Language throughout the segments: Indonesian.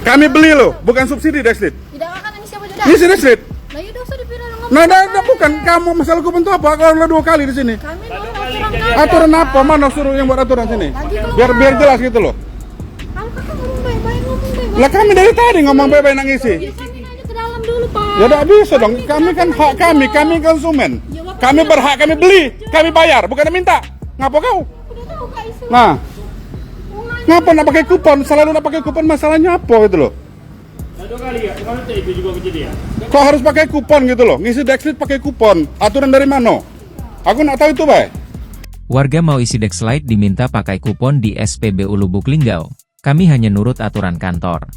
Kami beli loh, bukan subsidi Dexlit. Tidak akan ini siapa juga? Ini si Dexlit. Nah, ya dosa dipilih ngomong. Nah, bukan kamu masalah kupon itu apa? Kalau udah 2 kali di sini. Kami aturan kami. Aturan apa? Mana suruh yang buat aturan sini? Lagi Biar jelas gitu loh. Kalau kakak ngomong baik-baik, ngomong baik-baik. Lah kami dari tadi ngomong baik-baik nang isi. Ya kami nanya ke dalam dulu, Pak. Ya udah bisa dong. Kami kan hak kami konsumen. Kami berhak, kami beli, kami bayar, bukan minta. Ngapa kau? Udah tahu Kak Isu. Nah, ngapa nak pakai kupon? Selalu nak pakai kupon, masalahnya apa gitu loh? Satu kali ya, kemarin itu juga kejadian. Kok harus pakai kupon gitu loh? Ngisi Dexlit pakai kupon. Aturan dari mana? Aku nak tahu itu, Bay. Warga mau isi Dexlit diminta pakai kupon di SPBU Lubuk Linggau. Kami hanya nurut aturan kantor.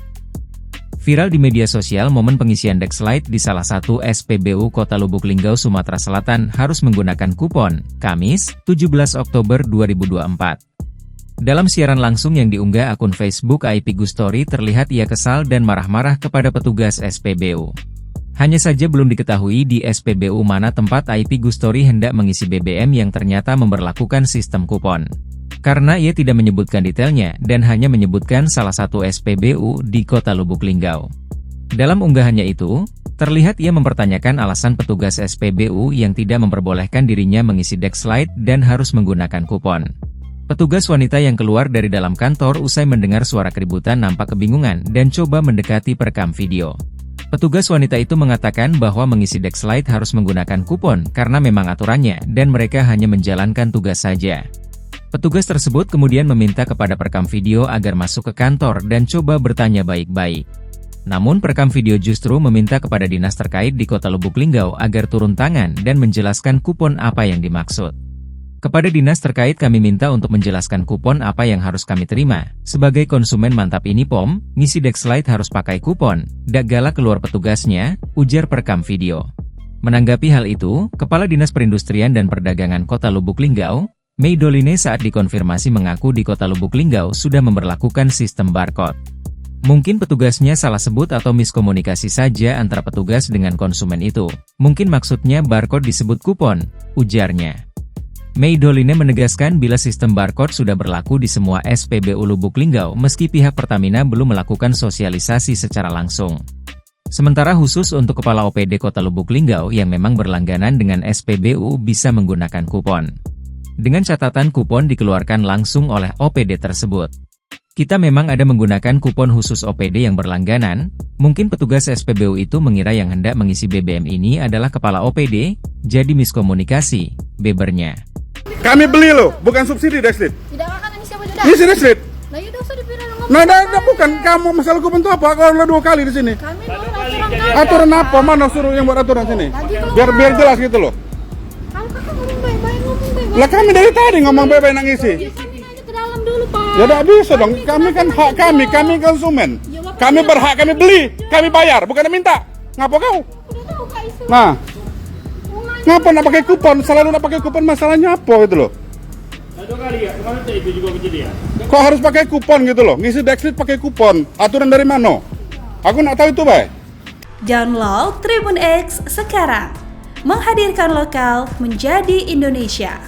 Viral di media sosial momen pengisian Dexlit di salah satu SPBU Kota Lubuk Linggau, Sumatera Selatan harus menggunakan kupon, Kamis, 17 Oktober 2024. Dalam siaran langsung yang diunggah akun Facebook IP Gustory terlihat ia kesal dan marah-marah kepada petugas SPBU. Hanya saja belum diketahui di SPBU mana tempat IP Gustory hendak mengisi BBM yang ternyata memberlakukan sistem kupon. Karena ia tidak menyebutkan detailnya dan hanya menyebutkan salah satu SPBU di Kota Lubuk Linggau. Dalam unggahannya itu, terlihat ia mempertanyakan alasan petugas SPBU yang tidak memperbolehkan dirinya mengisi Dexlit dan harus menggunakan kupon. Petugas wanita yang keluar dari dalam kantor usai mendengar suara keributan nampak kebingungan dan coba mendekati perekam video. Petugas wanita itu mengatakan bahwa mengisi Dexlit harus menggunakan kupon karena memang aturannya dan mereka hanya menjalankan tugas saja. Petugas tersebut kemudian meminta kepada perekam video agar masuk ke kantor dan coba bertanya baik-baik. Namun perekam video justru meminta kepada dinas terkait di Kota Lubuk Linggau agar turun tangan dan menjelaskan kupon apa yang dimaksud. Kepada dinas terkait kami minta untuk menjelaskan kupon apa yang harus kami terima. Sebagai konsumen mantap ini POM, ngisi Dexlit harus pakai kupon. Dak galak keluar petugasnya, ujar perekam video. Menanggapi hal itu, Kepala Dinas Perindustrian dan Perdagangan Kota Lubuk Linggau, Mei Doline saat dikonfirmasi mengaku di Kota Lubuk Linggau sudah memberlakukan sistem barcode. Mungkin petugasnya salah sebut atau miskomunikasi saja antara petugas dengan konsumen itu. Mungkin maksudnya barcode disebut kupon, ujarnya. Mei Doline menegaskan bila sistem barcode sudah berlaku di semua SPBU Lubuk Linggau meski pihak Pertamina belum melakukan sosialisasi secara langsung. Sementara khusus untuk Kepala OPD Kota Lubuk Linggau yang memang berlangganan dengan SPBU bisa menggunakan kupon. Dengan catatan kupon dikeluarkan langsung oleh OPD tersebut. Kita memang ada menggunakan kupon khusus OPD yang berlangganan, mungkin petugas SPBU itu mengira yang hendak mengisi BBM ini adalah Kepala OPD, jadi miskomunikasi, bebernya. Kami beli loh, bukan subsidi Dexlit. Tidak akan ini siapa juga? Ini si Dexlit. Nah, ya dosa dipilih ngomong. Nah, bukan kamu masalah kupon itu apa? Kalau udah 2 kali di sini. Kami aturan kami. Aturan apa? Mana suruh yang buat aturan sini? Biar jelas gitu loh. Kalau kakak ngomong baik-baik, ngomong baik-baik. Lah kami dari tadi ngomong baik-baik nang isi. Ya kami nanya ke dalam dulu, Pak. Ya udah bisa dong. Kami kan hak kami konsumen. Kami berhak, kami beli, kami bayar, bukan minta. Ngapa kau? Udah tahu Kak Isu. Nah, ngapa nak pakai kupon? Selalu nak pakai kupon, masalahnya apa gitu loh? Satu kali ya, kemarin itu juga kejadian. Kok harus pakai kupon gitu loh? Ngisi Dexlit pakai kupon. Aturan dari mana? Aku nak tahu itu, Bay. Download Tribun X sekarang. Menghadirkan lokal menjadi Indonesia.